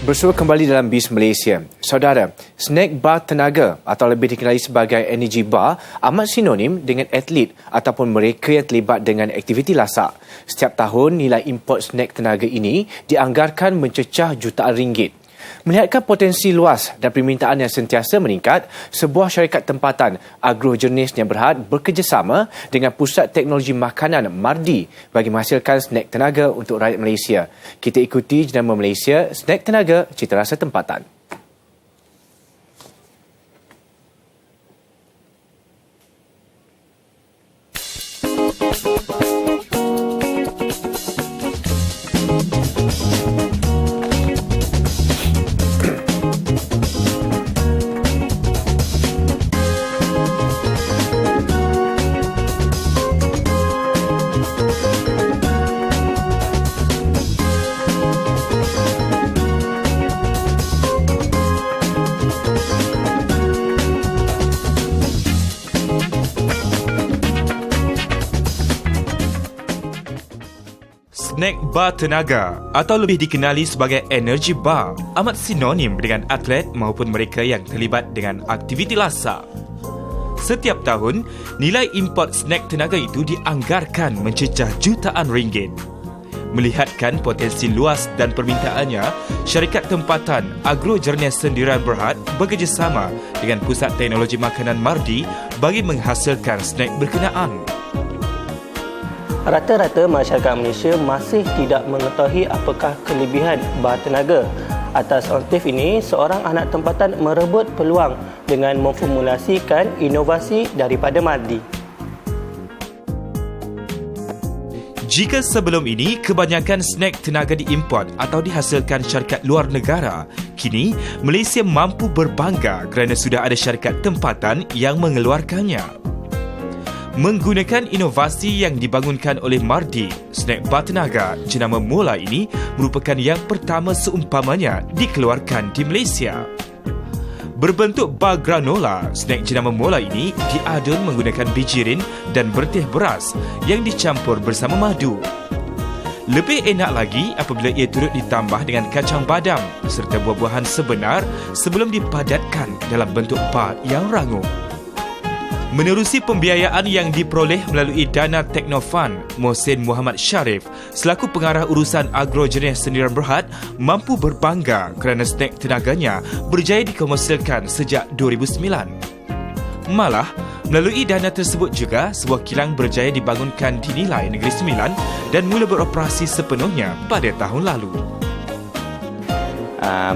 Bersua kembali dalam BIS Malaysia. Saudara, snack bar tenaga atau lebih dikenali sebagai energy bar amat sinonim dengan atlet ataupun mereka yang terlibat dengan aktiviti lasak. Setiap tahun, nilai import snack tenaga ini dianggarkan mencecah jutaan ringgit. Melihatkan potensi luas dan permintaan yang sentiasa meningkat, sebuah syarikat tempatan Agrojernis yang Berhad bekerjasama dengan Pusat Teknologi Makanan Mardi bagi menghasilkan snack tenaga untuk rakyat Malaysia. Kita ikuti jenama Malaysia, snack tenaga, cita rasa tempatan. Snack bar tenaga atau lebih dikenali sebagai energy bar amat sinonim dengan atlet maupun mereka yang terlibat dengan aktiviti lasak. Setiap tahun, nilai import snack tenaga itu dianggarkan mencecah jutaan ringgit. Melihatkan potensi luas dan permintaannya, syarikat tempatan Agrojernis Sendirian Berhad bekerjasama dengan Pusat Teknologi Makanan Mardi bagi menghasilkan snack berkenaan. Rata-rata masyarakat Malaysia masih tidak mengetahui apakah kelebihan bar tenaga. Atas motif ini, seorang anak tempatan merebut peluang dengan memformulasikan inovasi daripada Mardi. Jika sebelum ini kebanyakan snack tenaga diimport atau dihasilkan syarikat luar negara, kini Malaysia mampu berbangga kerana sudah ada syarikat tempatan yang mengeluarkannya. Menggunakan inovasi yang dibangunkan oleh Mardi, snack bar tenaga jenama Mola ini merupakan yang pertama seumpamanya dikeluarkan di Malaysia. Berbentuk bar granola, snack jenama Mola ini diadun menggunakan bijirin dan berteh beras yang dicampur bersama madu. Lebih enak lagi apabila ia turut ditambah dengan kacang badam serta buah-buahan sebenar sebelum dipadatkan dalam bentuk bar yang rangup. Menerusi pembiayaan yang diperoleh melalui dana Teknofan, Mohsin Muhammad Sharif selaku pengarah urusan Agrojernis Sendirian Berhad mampu berbangga kerana snack tenaganya berjaya dikomersialkan sejak 2009. Malah, melalui dana tersebut juga, sebuah kilang berjaya dibangunkan di Nilai Negeri Sembilan dan mula beroperasi sepenuhnya pada tahun lalu.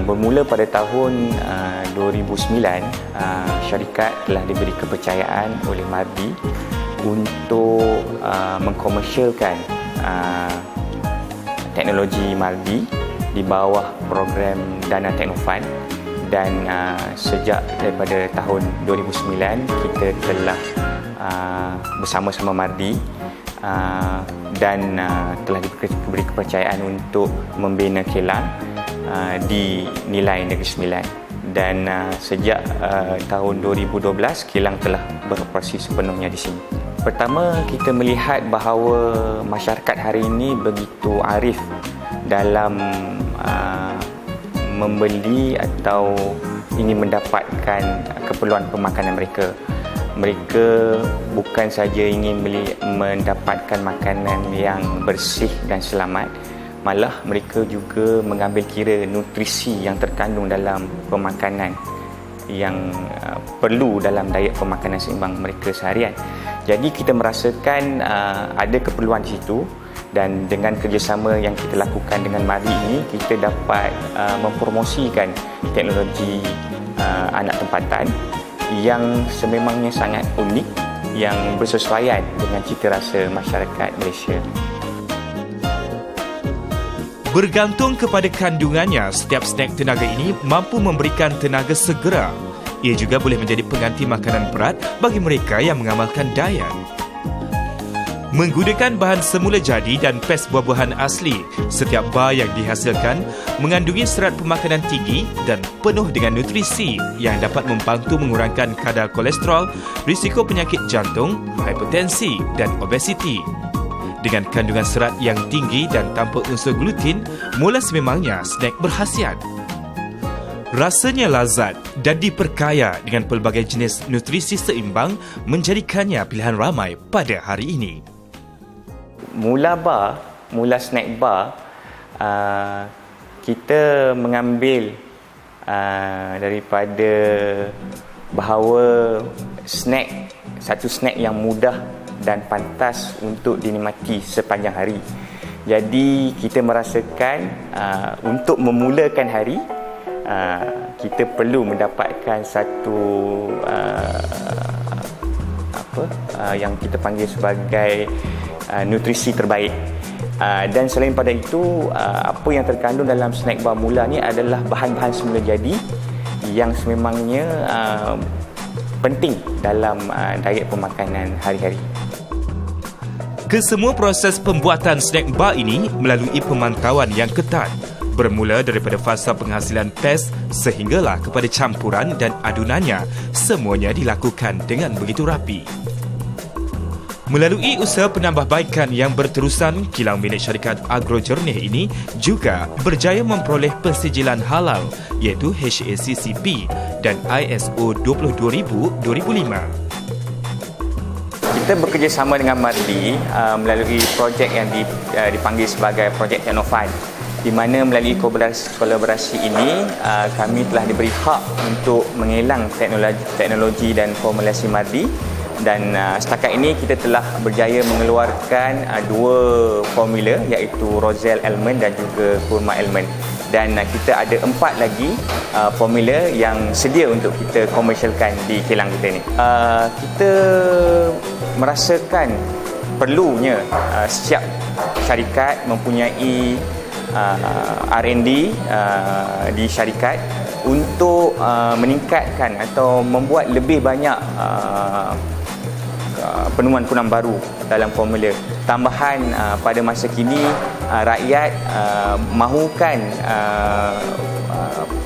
Bermula pada tahun 2009, syarikat telah diberi kepercayaan oleh Mardi untuk mengkomersialkan teknologi Mardi di bawah program Dana Teknofan, dan sejak daripada tahun 2009 kita telah bersama-sama Mardi dan telah diberi kepercayaan untuk membina kilang di Nilai Negeri Sembilan, dan sejak tahun 2012 kilang telah beroperasi sepenuhnya di sini. Pertama, kita melihat bahawa masyarakat hari ini begitu arif dalam membeli atau ingin mendapatkan keperluan pemakanan mereka. Mereka bukan saja ingin mendapatkan makanan yang bersih dan selamat, malah mereka juga mengambil kira nutrisi yang terkandung dalam pemakanan yang perlu dalam diet pemakanan seimbang mereka seharian. Jadi kita merasakan ada keperluan di situ, dan dengan kerjasama yang kita lakukan dengan Mardi ini, kita dapat mempromosikan teknologi anak tempatan yang sememangnya sangat unik, yang bersesuaian dengan cita rasa masyarakat Malaysia. Bergantung kepada kandungannya, setiap snack tenaga ini mampu memberikan tenaga segera. Ia juga boleh menjadi pengganti makanan berat bagi mereka yang mengamalkan diet. Menggunakan bahan semula jadi dan pes buah-buahan asli, setiap bar yang dihasilkan mengandungi serat pemakanan tinggi dan penuh dengan nutrisi yang dapat membantu mengurangkan kadar kolesterol, risiko penyakit jantung, hipertensi dan obesiti. Dengan kandungan serat yang tinggi dan tanpa unsur gluten, mula sememangnya snack berkhasiat. Rasanya lazat dan diperkaya dengan pelbagai jenis nutrisi seimbang menjadikannya pilihan ramai pada hari ini. Mula snack bar, kita mengambil daripada bahawa satu snack yang mudah dan pantas untuk dinikmati sepanjang hari. Jadi kita merasakan untuk memulakan hari, kita perlu mendapatkan satu yang kita panggil sebagai nutrisi terbaik. Dan selain pada itu, apa yang terkandung dalam snack bar mula ni adalah bahan-bahan semula jadi yang sememangnya penting dalam diet pemakanan hari-hari. Kesemua proses pembuatan snack bar ini melalui pemantauan yang ketat, bermula daripada fasa penghasilan pes sehinggalah kepada campuran dan adunannya, semuanya dilakukan dengan begitu rapi. Melalui usaha penambahbaikan yang berterusan, kilang milik syarikat Agro Jernih ini juga berjaya memperoleh pensijilan halal iaitu HACCP dan ISO 22000-2005. Kita bekerjasama dengan Mardi melalui projek yang dipanggil sebagai projek Teknofund, di mana melalui kolaborasi ini kami telah diberi hak untuk mengelang teknologi dan formulasi Mardi, dan setakat ini kita telah berjaya mengeluarkan dua formula iaitu Roselle Almond dan juga Kurma Almond, dan kita ada 4 lagi formula yang sedia untuk kita komersialkan di kilang kita ni. Kita merasakan perlunya setiap syarikat mempunyai R&D di syarikat untuk meningkatkan atau membuat lebih banyak penemuan-penemuan baru dalam formula. Tambahan pada masa kini rakyat mahukan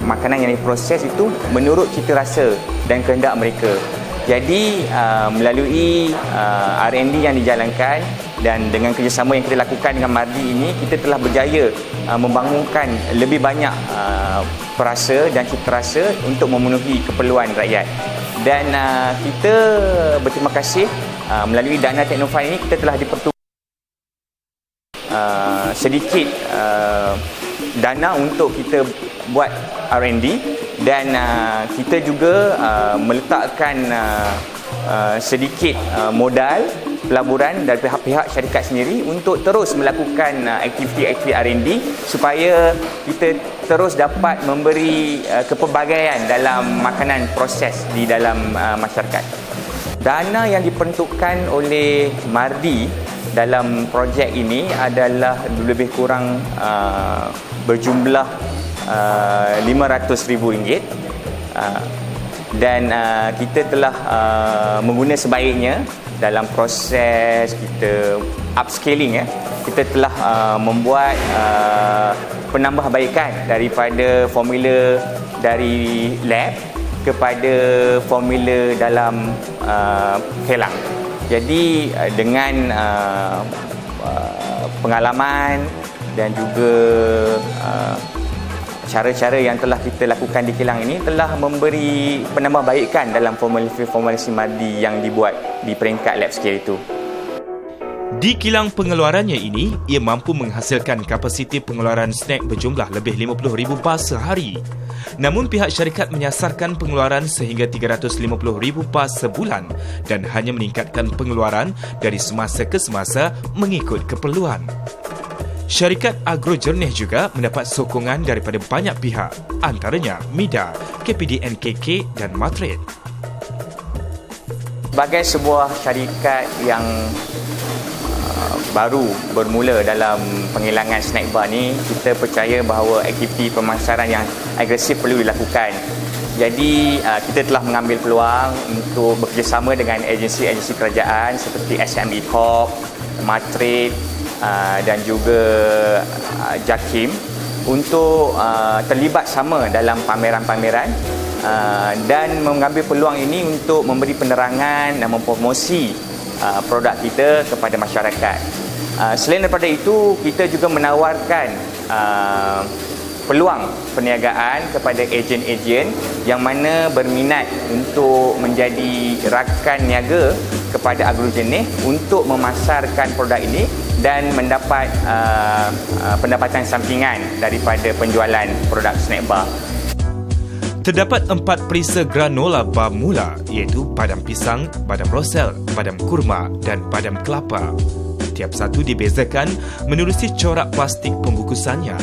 makanan yang diproses itu menurut cita rasa dan kehendak mereka. Jadi melalui R&D yang dijalankan dan dengan kerjasama yang kita lakukan dengan Mardi ini, kita telah berjaya membangunkan lebih banyak perasa dan cita rasa untuk memenuhi keperluan rakyat. Dan kita berterima kasih melalui dana Teknofund ini kita telah dipertubuhkan sedikit dana untuk kita buat R&D, dan kita juga meletakkan sedikit modal pelaburan dari pihak-pihak syarikat sendiri untuk terus melakukan aktiviti-aktiviti R&D supaya kita terus dapat memberi kepelbagaian dalam makanan proses di dalam masyarakat. Dana yang diperuntukkan oleh Mardi dalam projek ini adalah lebih kurang berjumlah RM500,000, dan kita telah mengguna sebaiknya dalam proses kita upscaling. Kita telah membuat penambahbaikan daripada formula dari lab kepada formula dalam kilang. Jadi dengan pengalaman dan juga cara-cara yang telah kita lakukan di kilang ini telah memberi penambahbaikan dalam formulasi Mardi yang dibuat di peringkat lab scale itu. Di kilang pengeluarannya ini, ia mampu menghasilkan kapasiti pengeluaran snack berjumlah lebih 50,000 bar sehari. Namun pihak syarikat menyasarkan pengeluaran sehingga 350,000 bar sebulan dan hanya meningkatkan pengeluaran dari semasa ke semasa mengikut keperluan. Syarikat Agro Jernih juga mendapat sokongan daripada banyak pihak, antaranya MIDA, KPDNKK dan Matret. Sebagai sebuah syarikat yang baru bermula dalam penghilangan snack bar ni, kita percaya bahawa aktiviti pemasaran yang agresif perlu dilakukan. Jadi kita telah mengambil peluang untuk bekerjasama dengan agensi-agensi kerajaan seperti SME Corp, Matret dan juga JAKIM untuk terlibat sama dalam pameran-pameran dan mengambil peluang ini untuk memberi penerangan dan mempromosi produk kita kepada masyarakat. Selain daripada itu, kita juga menawarkan peluang perniagaan kepada ejen-ejen yang mana berminat untuk menjadi rakan niaga kepada agrogenik untuk memasarkan produk ini dan mendapat pendapatan sampingan daripada penjualan produk snack bar. Terdapat 4 perisa granola bar mula iaitu badam pisang, badam rosel, badam kurma dan badam kelapa. Tiap satu dibezakan menerusi corak plastik pembungkusannya.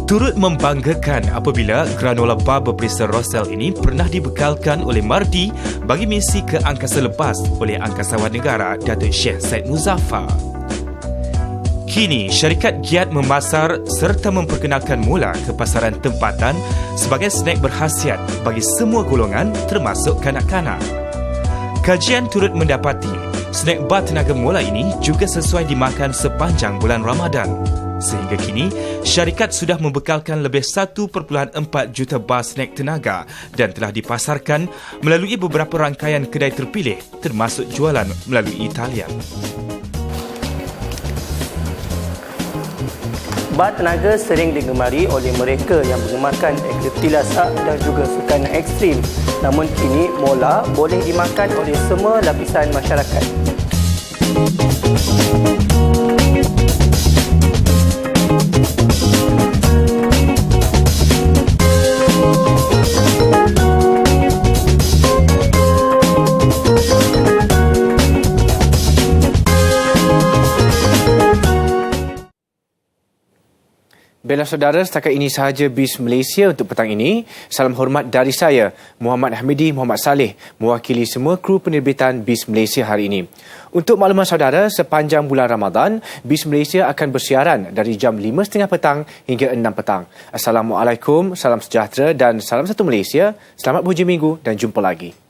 Turut membanggakan apabila granola bar berperisa rosel ini pernah dibekalkan oleh Mardi bagi misi ke angkasa lepas oleh Angkasawan Negara Datuk Syekh Said Muzaffar. Kini, syarikat giat memasar serta memperkenalkan mula ke pasaran tempatan sebagai snack berkhasiat bagi semua golongan termasuk kanak-kanak. Kajian turut mendapati snack bar tenaga mula ini juga sesuai dimakan sepanjang bulan Ramadan. Sehingga kini, syarikat sudah membekalkan lebih 1.4 juta bar snack tenaga dan telah dipasarkan melalui beberapa rangkaian kedai terpilih termasuk jualan melalui talian. Bar tenaga sering digemari oleh mereka yang menggemarkan aktiviti lasak dan juga sukan ekstrim. Namun kini mola boleh dimakan oleh semua lapisan masyarakat. Baiklah saudara, setakat ini sahaja BIS Malaysia untuk petang ini. Salam hormat dari saya, Muhammad Hamidi Muhammad Saleh, mewakili semua kru penerbitan BIS Malaysia hari ini. Untuk makluman saudara, sepanjang bulan Ramadan, BIS Malaysia akan bersiaran dari jam 5.30 petang hingga 6 petang. Assalamualaikum, salam sejahtera dan salam satu Malaysia. Selamat berhujung minggu dan jumpa lagi.